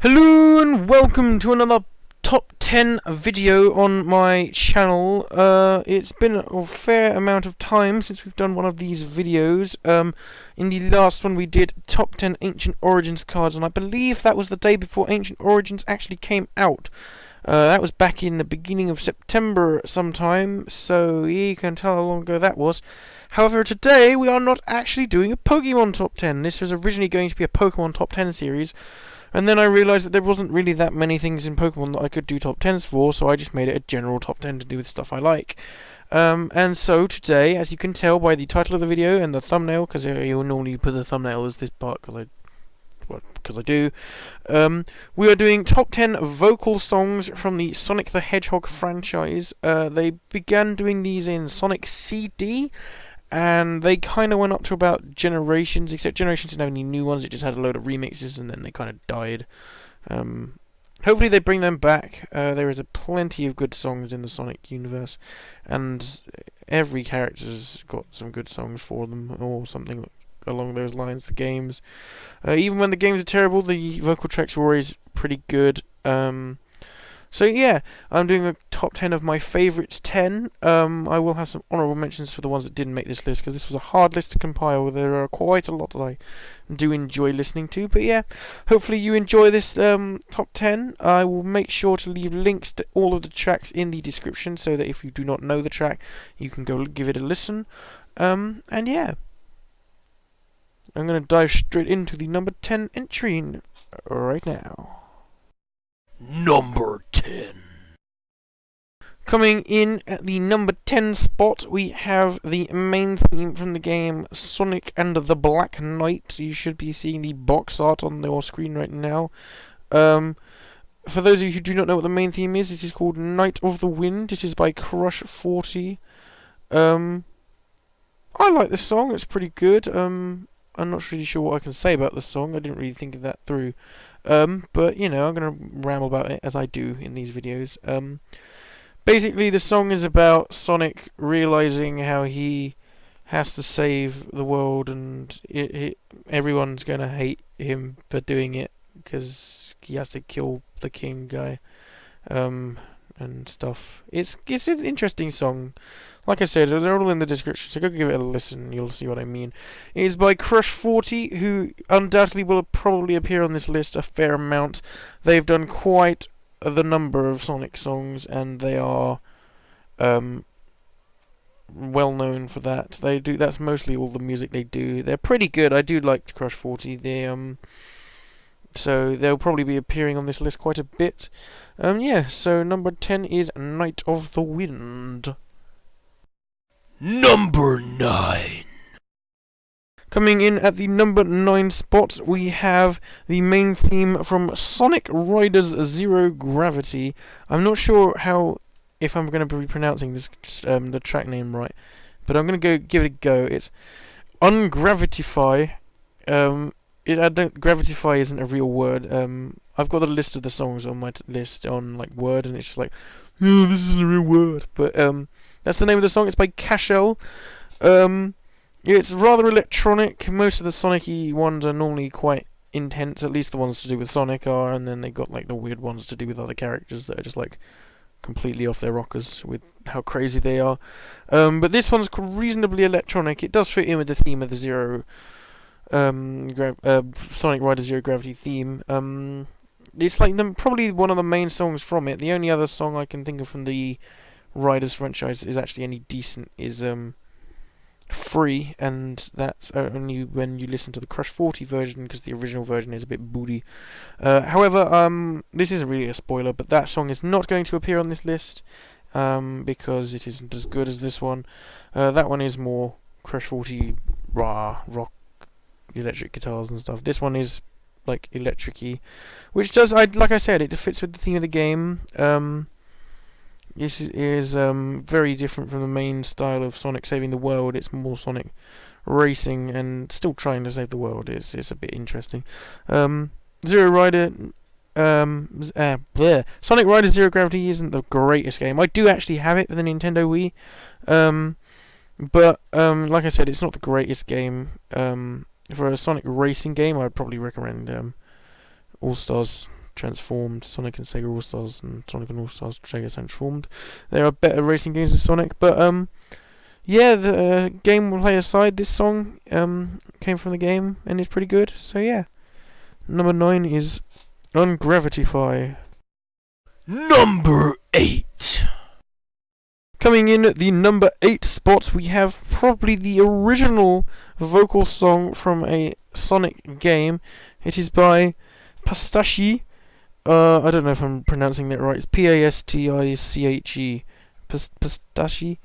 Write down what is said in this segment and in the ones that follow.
Hello and welcome to another top 10 video on my channel. It's been a fair amount of time since we've done one of these videos. In the last one we did top 10 Ancient Origins cards, and I believe that was the day before Ancient Origins actually came out. That was back in the beginning of September sometime, so you can tell how long ago that was. However, today we are not actually doing a Pokemon top 10. This was originally going to be a Pokemon top 10 series. And then I realised that there wasn't really that many things in Pokemon that I could do top 10s for, so I just made it a general top 10 to do with stuff I like. And so today, as you can tell by the title of the video and the thumbnail, because you'll normally put the thumbnail as this part, because I do, we are doing top 10 vocal songs from the Sonic the Hedgehog franchise. They began doing these in Sonic CD, and they kind of went up to about Generations, except Generations didn't have any new ones, it just had a load of remixes, and then they kind of died. Hopefully they bring them back. There is plenty of good songs in the Sonic universe, and every character's got some good songs for them, or something along those lines, the games. Even when the games are terrible, the vocal tracks are always pretty good. So yeah, I'm doing a top 10 of my favourite 10. I will have some honourable mentions for the ones that didn't make this list, because this was a hard list to compile. There are quite a lot that I do enjoy listening to. But yeah, hopefully you enjoy this top 10. I will make sure to leave links to all of the tracks in the description, so that if you do not know the track, you can go give it a listen. And yeah, I'm going to dive straight into the number 10 entry right now. Number 10. Coming in at the number 10 spot, we have the main theme from the game Sonic and the Black Knight. You should be seeing the box art on your screen right now. For those of you who do not know what the main theme is, this is called Night of the Wind. It is by Crush 40. I like this song, it's pretty good. I'm not really sure what I can say about this song. I didn't really think of that through. But, you know, I'm going to ramble about it as I do in these videos. Basically, the song is about Sonic realizing how he has to save the world, and everyone's going to hate him for doing it, because he has to kill the king guy, and stuff. It's an interesting song. Like I said, they're all in the description, so go give it a listen, you'll see what I mean. It is by Crush 40, who undoubtedly will probably appear on this list a fair amount. They've done quite the number of Sonic songs, and they are well known for that. That's mostly all the music they do. They're pretty good. I do like Crush 40. So they'll probably be appearing on this list quite a bit. Yeah, so number 10 is Night of the Wind. Number 9. Coming in at the number 9 spot, we have the main theme from Sonic Riders Zero Gravity. I'm not sure if I'm going to be pronouncing this the track name right, but I'm going to give it a go. It's Ungravitify. Gravitify isn't a real word. I've got the list of the songs on my list on Word, and it's just like, oh, this isn't a real word. But that's the name of the song. It's by Cashel. It's rather electronic. Most of the Sonic-y ones are normally quite intense. At least the ones to do with Sonic are, and then they got the weird ones to do with other characters that are just completely off their rockers with how crazy they are. But this one's reasonably electronic. It does fit in with the theme of the Sonic Rider Zero Gravity theme. It's probably one of the main songs from it. The only other song I can think of from the Riders franchise is actually any decent is Free, and that's only when you listen to the Crush 40 version, because the original version is a bit booty. However, this isn't really a spoiler, but that song is not going to appear on this list, because it isn't as good as this one. That one is more Crush 40 rock, electric guitars and stuff. This one is electric-y, which does, like I said, it fits with the theme of the game. This is very different from the main style of Sonic saving the world. It's more Sonic racing and still trying to save the world. It's a bit interesting. Zero Rider, Sonic Rider Zero Gravity isn't the greatest game. I do actually have it for the Nintendo Wii, but like I said, it's not the greatest game. For a Sonic racing game, I'd probably recommend All Stars Transformed, Sonic and Sega All-Stars, and Sonic and All-Stars Sega Transformed. There are better racing games with Sonic, but yeah, the gameplay aside, this song came from the game and is pretty good. So yeah, number 9 is Ungravitify. Number 8. Coming in at the number 8 spot, we have probably the original vocal song from a Sonic game. It is by Pastiche. I don't know if I'm pronouncing that right. It's Pastiche. Pastiche.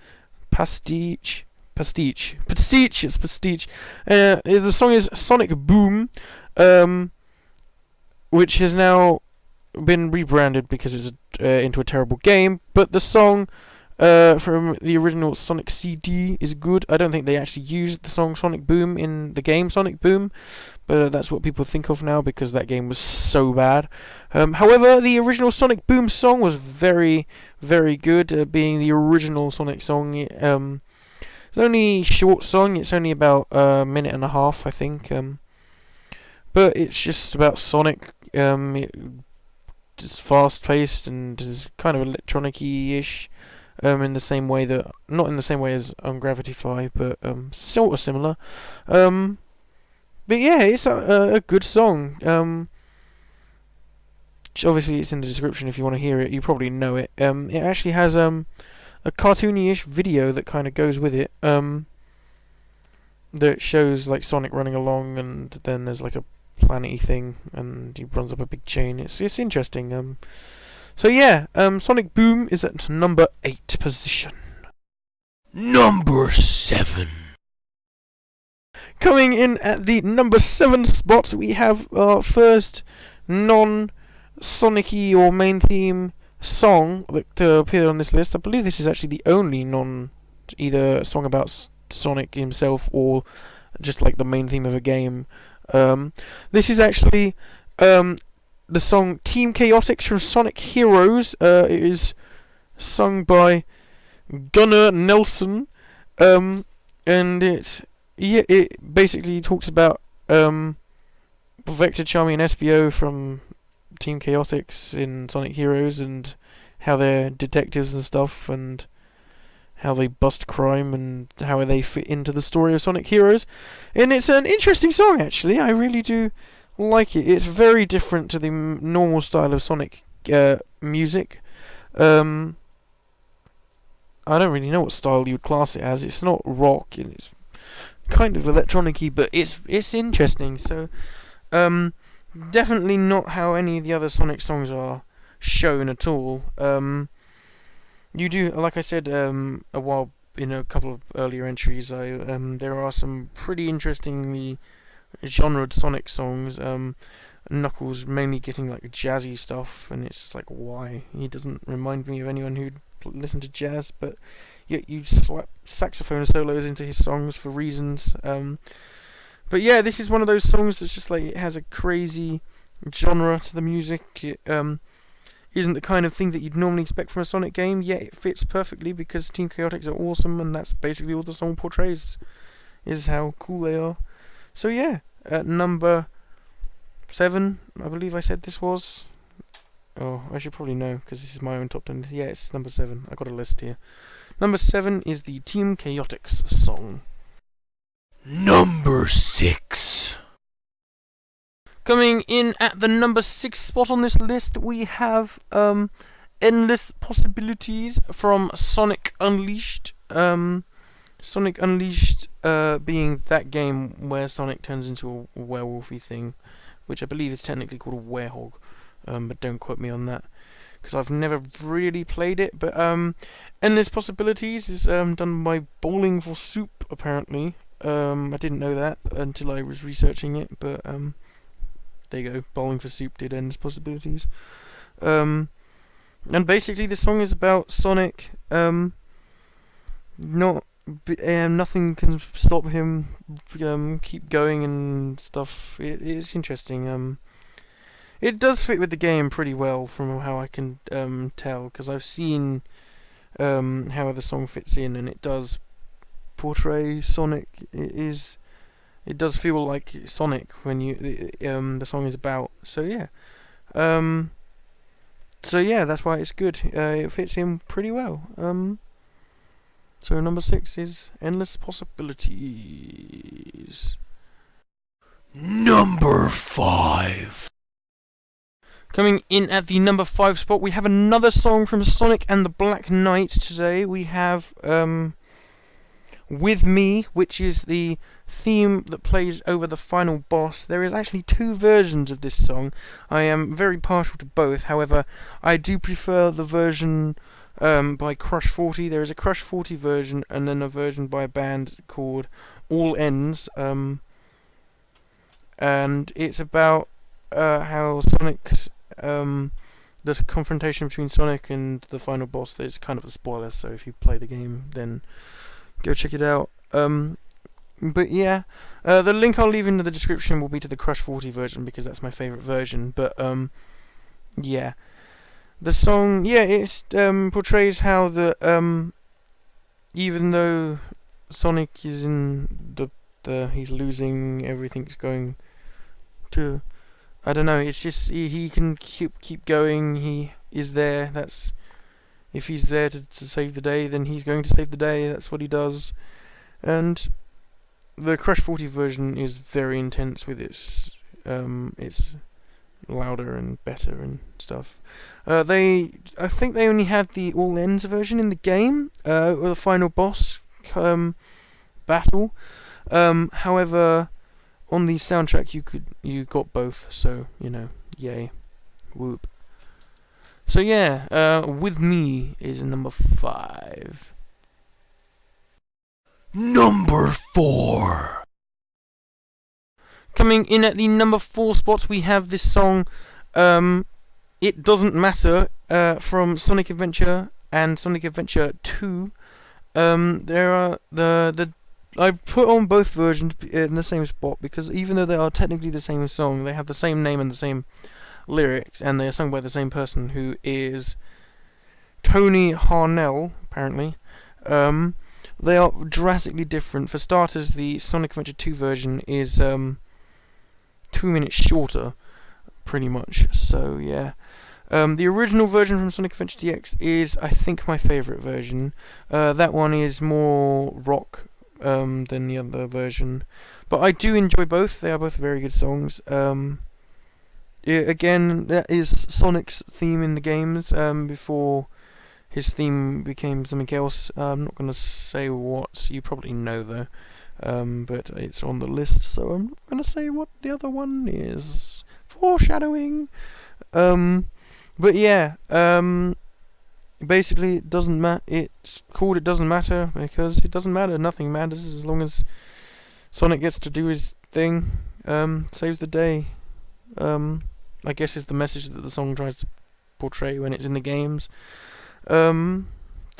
Pastiche. It's Pastiche. The song is Sonic Boom, which has now been rebranded because it's into a terrible game. But the song from the original Sonic CD is good. I don't think they actually used the song Sonic Boom in the game Sonic Boom, but that's what people think of now because that game was so bad. However, the original Sonic Boom song was very, very good, being the original Sonic song. It's only a short song. It's only about a minute and a half, I think. But it's just about Sonic. It's fast-paced and is kind of electronic-y-ish. In the same way that, not in the same way as Ungravitify, but sort of similar. But yeah, it's a good song. Obviously, it's in the description if you want to hear it. You probably know it. It actually has a cartoony-ish video that kind of goes with it. That shows like Sonic running along, and then there's like a planety thing, and he runs up a big chain. It's interesting. So yeah, Sonic Boom is at number 8 position. Number 7. Coming in at the number 7 spot, we have our first non-Sonic-y or main theme song that appeared on this list. I believe this is actually the only either song about Sonic himself or just like the main theme of a game. This is actually the song Team Chaotix from Sonic Heroes. It is sung by Gunnar Nelson, and it basically talks about Vector, Charmy, and Espio from Team Chaotix in Sonic Heroes, and how they're detectives and stuff, and how they bust crime, and how they fit into the story of Sonic Heroes. And it's an interesting song, actually. I really do like it. It's very different to the normal style of Sonic music. I don't really know what style you would class it as. It's not rock, and it's kind of electronic-y, but it's interesting. So definitely not how any of the other Sonic songs are shown at all. You do, like I said a while in a couple of earlier entries, there are some pretty interestingly genred Sonic songs. Knuckles mainly getting like jazzy stuff, and it's just like, why? He doesn't remind me of anyone who'd listen to jazz, but yet you slap saxophone solos into his songs for reasons. But yeah, this is one of those songs that's just like, it has a crazy genre to the music. It isn't the kind of thing that you'd normally expect from a Sonic game, yet it fits perfectly because Team Chaotix are awesome, and that's basically all the song portrays, is how cool they are. So yeah, at number 7, I believe I said this was. Oh, I should probably know, because this is my own top 10. Yeah, it's number 7. I got a list here. Number 7 is the Team Chaotix song. Number 6. Coming in at the number 6 spot on this list, we have Endless Possibilities from Sonic Unleashed. Sonic Unleashed being that game where Sonic turns into a werewolfy thing, which I believe is technically called a werehog, but don't quote me on that, because I've never really played it. But Endless Possibilities is done by Bowling for Soup, apparently. I didn't know that until I was researching it, but there you go, Bowling for Soup did Endless Possibilities. And basically the song is about Sonic nothing can stop him keep going and stuff. It's interesting. It does fit with the game pretty well from how I can tell, because I've seen how the song fits in, and it does portray Sonic. It does feel like Sonic when the song is about. So yeah, So yeah, that's why it's good. It fits in pretty well. So number 6 is Endless Possibilities. Number 5. Coming in at the number 5 spot, we have another song from Sonic and the Black Knight today. We have With Me, which is the theme that plays over the final boss. There is actually 2 versions of this song. I am very partial to both. However, I do prefer the version by Crush 40. There is a Crush 40 version and then a version by a band called All Ends. And it's about how Sonic, the confrontation between Sonic and the final boss. There's kind of a spoiler, so if you play the game, then go check it out. But yeah, the link I'll leave in the description will be to the Crush 40 version because that's my favourite version. But yeah, the song, yeah, it portrays how the even though Sonic is in the he's losing, everything's going to, I don't know. It's just he can keep going. He is there. That's, if he's there to save the day, then he's going to save the day. That's what he does. And the Crush 40 version is very intense with its louder and better and stuff. I think they only had the All Ends version in the game, or the final boss battle. However, on the soundtrack you got both, so you know, yay, whoop. So yeah, With Me is number 5. Number 4. Coming in at the number 4 spot, we have this song, It Doesn't Matter, from Sonic Adventure and Sonic Adventure 2. There are I've put on both versions in the same spot because even though they are technically the same song, they have the same name and the same lyrics, and they are sung by the same person, who is Tony Harnell, apparently. They are drastically different. For starters, the Sonic Adventure 2 version is 2 minutes shorter, pretty much. So yeah, the original version from Sonic Adventure DX is, I think, my favourite version. That one is more rock than the other version, but I do enjoy both. They are both very good songs. Again, that is Sonic's theme in the games, before his theme became something else. I'm not going to say what, you probably know though, but it's on the list, so I'm not going to say what the other one is. Foreshadowing! But yeah, basically it doesn't matter. It's called It Doesn't Matter because it doesn't matter. Nothing matters as long as Sonic gets to do his thing, saves the day. I guess is the message that the song tries to portray when it's in the games. So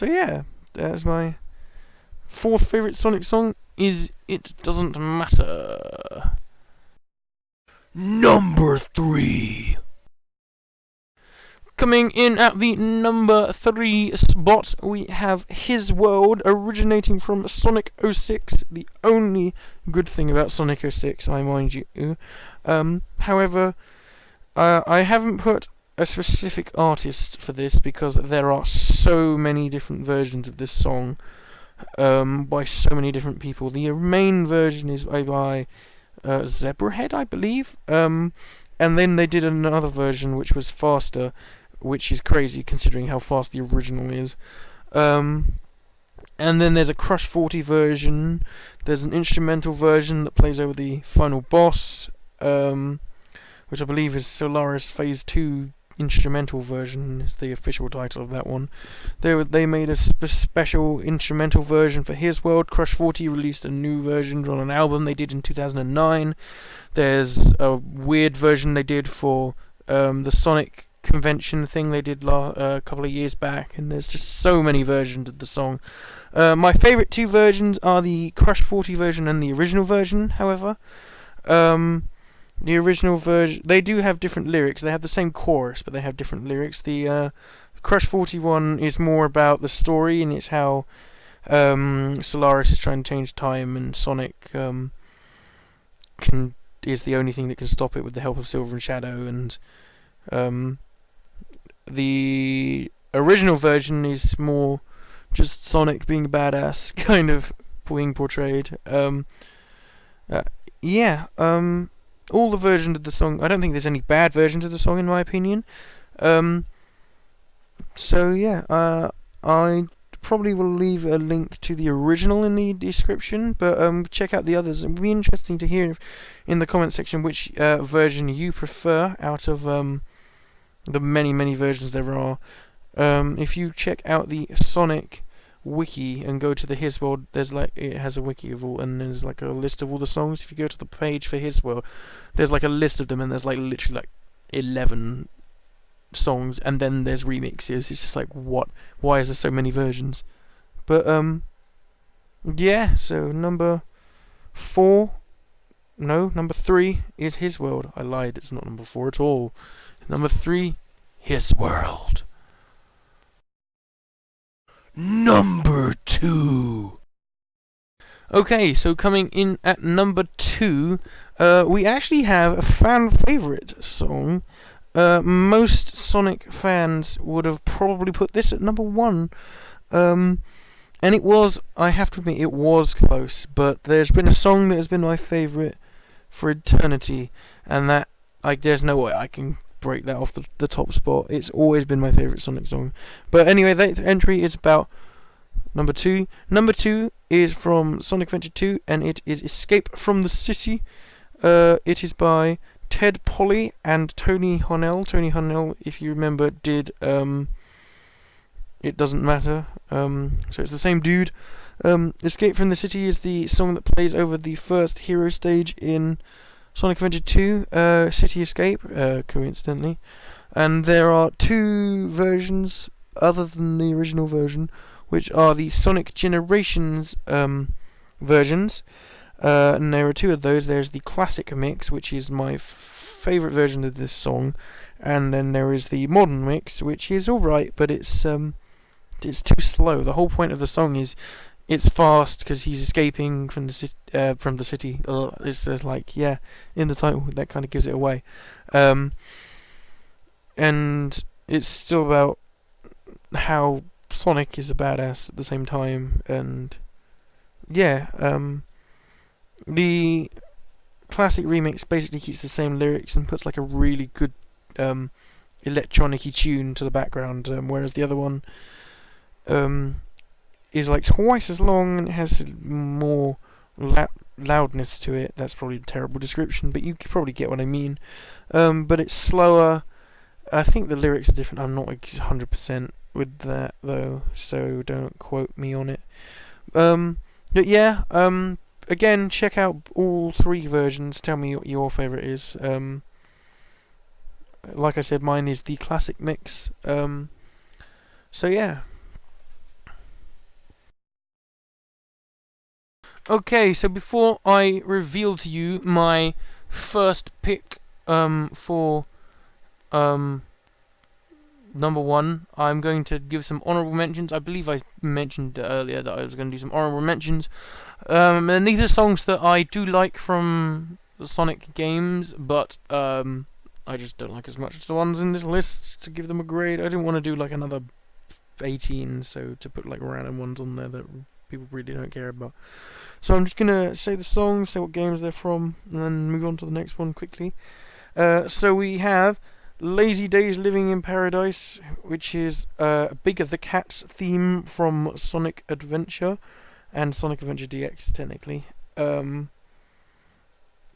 yeah, that's my 4th favourite Sonic song, is It Doesn't Matter. Number 3. Coming in at the number 3 spot, we have His World, originating from Sonic 06, the only good thing about Sonic 06, I mind you. However, I haven't put a specific artist for this because there are so many different versions of this song by so many different people. The main version is by Zebrahead, I believe, and then they did another version which was faster, which is crazy considering how fast the original is. And then there's a Crush 40 version. There's an instrumental version that plays over the final boss, which I believe is Solaris Phase 2 instrumental version, is the official title of that one. They made a special instrumental version for His World. Crush 40 released a new version on an album they did in 2009. There's a weird version they did for the Sonic convention thing they did a couple of years back, and there's just so many versions of the song. My favourite 2 versions are the Crush 40 version and the original version, however. The original version, they do have different lyrics. They have the same chorus, but they have different lyrics. The Crush 41 is more about the story, and it's how Solaris is trying to change time, and Sonic is the only thing that can stop it with the help of Silver and Shadow, and Um, the original version is more just Sonic being a badass, kind of being portrayed. Uh, yeah, all the versions of the song, I don't think there's any bad versions of the song in my opinion. Um, so yeah, I probably will leave a link to the original in the description, but check out the others. It would be interesting to hear in the comment section which version you prefer out of the many versions there are. If you check out the Sonic wiki and go to the His World, there's like, it has a wiki of all, and there's like a list of all the songs. If you go to the page for His World, there's like a list of them, and there's like literally like 11 songs, and then there's remixes. It's just like, what? Why is there so many versions? But yeah. So number 3 is His World. I lied. It's not number 4 at all. Number 3, His World. Number 2. Okay, so coming in at number 2, we actually have a fan favorite song. Most Sonic fans would have probably put this at number 1. And it was, I have to admit, it was close, but there's been a song that has been my favorite for eternity, and that, like, there's no way I can break that off the top spot. It's always been my favorite Sonic song. But anyway, that entry is about number 2. Number 2 is from Sonic Adventure 2, and it is Escape from the City. It is by Ted Polly and Tony Honourable. Tony Honourable, if you remember, did It Doesn't Matter. So it's the same dude. Escape from the City is the song that plays over the first hero stage in Sonic Adventure 2, City Escape, coincidentally. And there are 2 versions other than the original version, which are the Sonic Generations versions. And there are 2 of those. There's the classic mix, which is my favourite version of this song, and then there is the modern mix, which is alright, but it's too slow. The whole point of the song is it's fast because he's escaping from the city. It's just like, yeah, in the title, that kind of gives it away. And it's still about how Sonic is a badass at the same time, and yeah, the classic remix basically keeps the same lyrics and puts like a really good electronic-y tune to the background, whereas the other one is like twice as long and it has more loudness to it. That's probably a terrible description, but you probably get what I mean. But it's slower. I think the lyrics are different. I'm not 100% with that though, so don't quote me on it. But yeah, again, check out all 3 versions. Tell me what your favourite is. Like I said, mine is the classic mix. So yeah. Okay, so before I reveal to you my first pick for number 1, I'm going to give some honourable mentions. I believe I mentioned earlier that I was going to do some honourable mentions. And these are songs that I do like from the Sonic games, but I just don't like as much as the ones in this list to give them a grade. I didn't want to do like another 18, so to put like random ones on there that people really don't care about. So I'm just going to say the songs, say what games they're from, and then move on to the next one quickly. So we have Lazy Days Living in Paradise, which is Bigger the Cat's theme from Sonic Adventure, and Sonic Adventure DX, technically.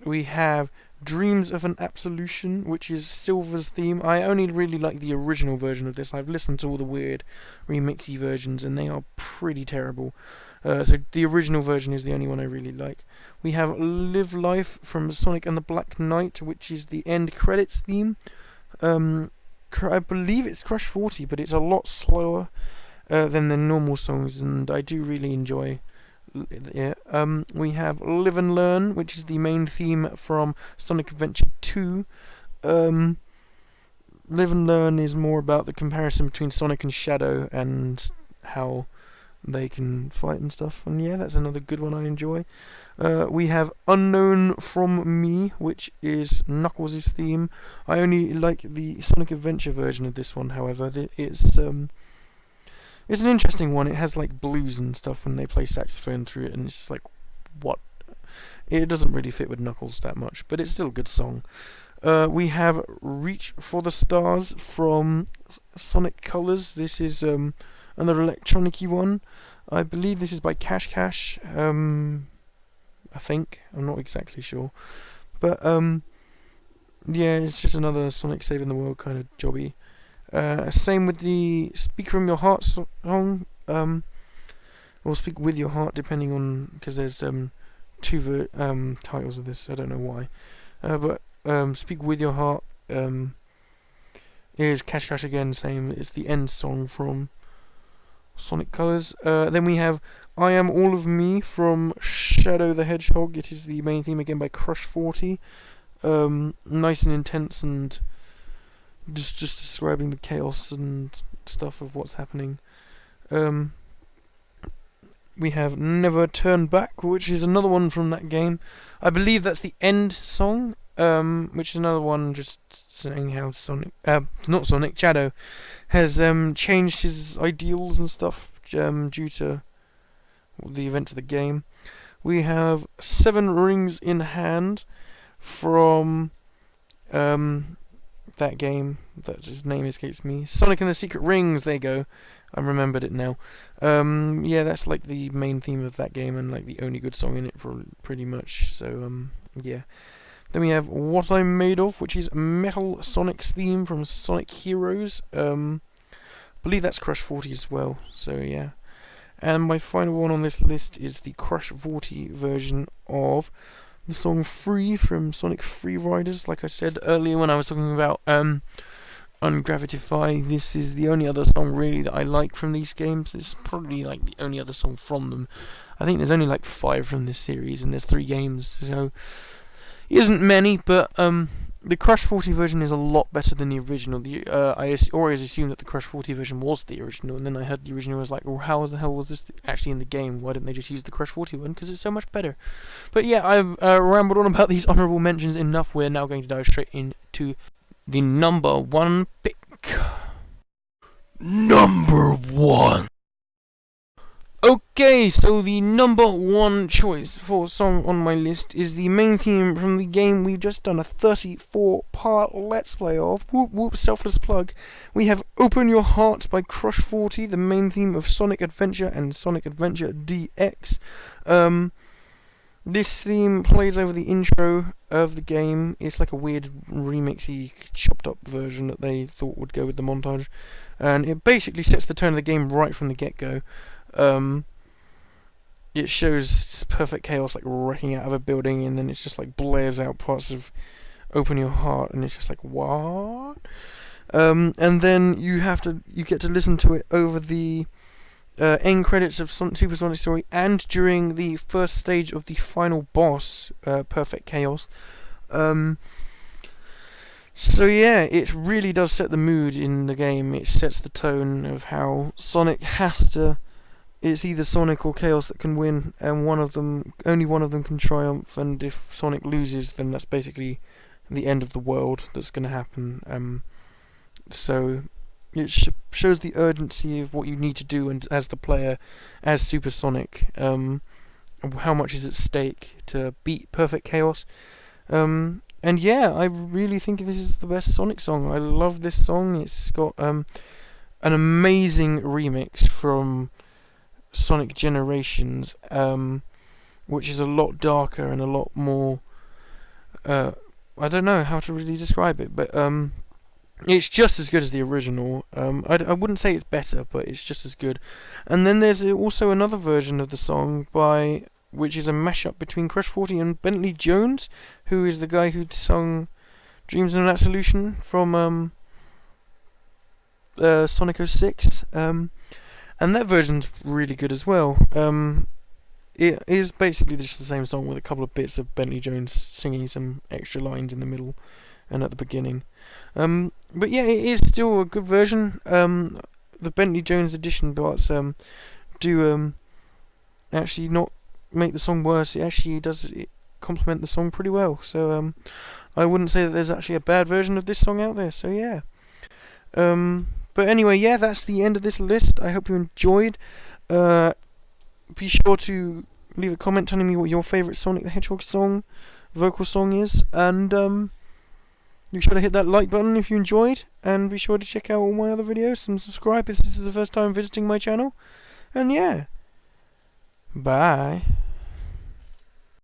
We have Dreams of an Absolution, which is Silver's theme. I only really like the original version of this. I've listened to all the weird remixy versions, and they are pretty terrible. So the original version is the only one I really like. We have Live Life from Sonic and the Black Knight, which is the end credits theme. I believe it's Crush 40, but it's a lot slower than the normal songs, and I do really enjoy it. We have Live and Learn, which is the main theme from Sonic Adventure 2. Live and Learn is more about the comparison between Sonic and Shadow and how they can fight and stuff. And yeah, that's another good one I enjoy. We have Unknown From Me, which is Knuckles' theme. I only like the Sonic Adventure version of this one, however. It's an interesting one. It has like blues and stuff, and they play saxophone through it, and it's just like, what? It doesn't really fit with Knuckles that much, but it's still a good song. We have Reach for the Stars from Sonic Colors. This is another electronic-y one. I believe this is by Cash Cash. I think. I'm not exactly sure. But yeah, it's just another Sonic Saving the World kind of jobby. Same with the Speak From Your Heart song. Or Speak With Your Heart, depending on, because there's two titles of this. I don't know why. But Speak With Your Heart is Cash Cash again, same. It's the end song from Sonic Colors. Then we have I Am All of Me from Shadow the Hedgehog. It is the main theme again by Crush 40. Nice and intense, and just describing the chaos and stuff of what's happening. We have Never Turn Back, which is another one from that game. I believe that's the end song, which is another one just saying how Shadow has changed his ideals and stuff due to the events of the game. We have Seven Rings in Hand from that game, that his name escapes me. Sonic and the Secret Rings, there you go. I remembered it now. Yeah, that's like the main theme of that game, and like the only good song in it, pretty much. So, yeah. Then we have What I'm Made Of, which is Metal Sonic's theme from Sonic Heroes. I believe that's Crush 40 as well, so yeah. And my final one on this list is the Crush 40 version of the song Free from Sonic Free Riders. Like I said earlier when I was talking about Ungravitify, this is the only other song really that I like from these games. It's probably like the only other song from them. I think there's only like 5 from this series, and there's 3 games, so it isn't many, but the Crush 40 version is a lot better than the original. I always assumed that the Crush 40 version was the original, and then I heard the original, was like, well, how the hell was this actually in the game? Why didn't they just use the Crush 40 one? Because it's so much better. But yeah, I've rambled on about these honourable mentions enough. We're now going to dive straight into the number 1 pick. Number 1. Okay, so the number 1 choice for song on my list is the main theme from the game we've just done a 34-part Let's Play of. Whoop whoop, selfless plug. We have Open Your Heart by Crush 40, the main theme of Sonic Adventure and Sonic Adventure DX. This theme plays over the intro of the game. It's like a weird remixy, chopped up version that they thought would go with the montage. And it basically sets the tone of the game right from the get-go. It shows perfect chaos like wrecking out of a building, and then it's just like blares out parts of Open Your Heart, and it's just like, what? And then you get to listen to it over the end credits of Super Sonic Story, and during the first stage of the final boss, Perfect Chaos. So yeah, it really does set the mood in the game. It sets the tone of how Sonic has to. It's either Sonic or Chaos that can win, and only one of them can triumph. And if Sonic loses, then that's basically the end of the world that's going to happen. So it shows the urgency of what you need to do, and as the player, as Super Sonic, how much is at stake to beat Perfect Chaos. And yeah, I really think this is the best Sonic song. I love this song. It's got an amazing remix from Sonic Generations, which is a lot darker and a lot more. I don't know how to really describe it, but it's just as good as the original. I wouldn't say it's better, but it's just as good. And then there's also another version of the song which is a mashup between Crush 40 and Bentley Jones, who is the guy who sung Dreams in that Solution from Sonic 06. And that version's really good as well. It is basically just the same song with a couple of bits of Bentley Jones singing some extra lines in the middle and at the beginning. But yeah, it is still a good version. The Bentley Jones edition parts do actually not make the song worse. It actually does complement the song pretty well. So I wouldn't say that there's actually a bad version of this song out there. So yeah. But anyway, yeah, that's the end of this list. I hope you enjoyed. Be sure to leave a comment telling me what your favourite Sonic the Hedgehog song, vocal song is, and be sure to hit that like button if you enjoyed, and be sure to check out all my other videos and subscribe if this is the first time visiting my channel. And yeah, bye.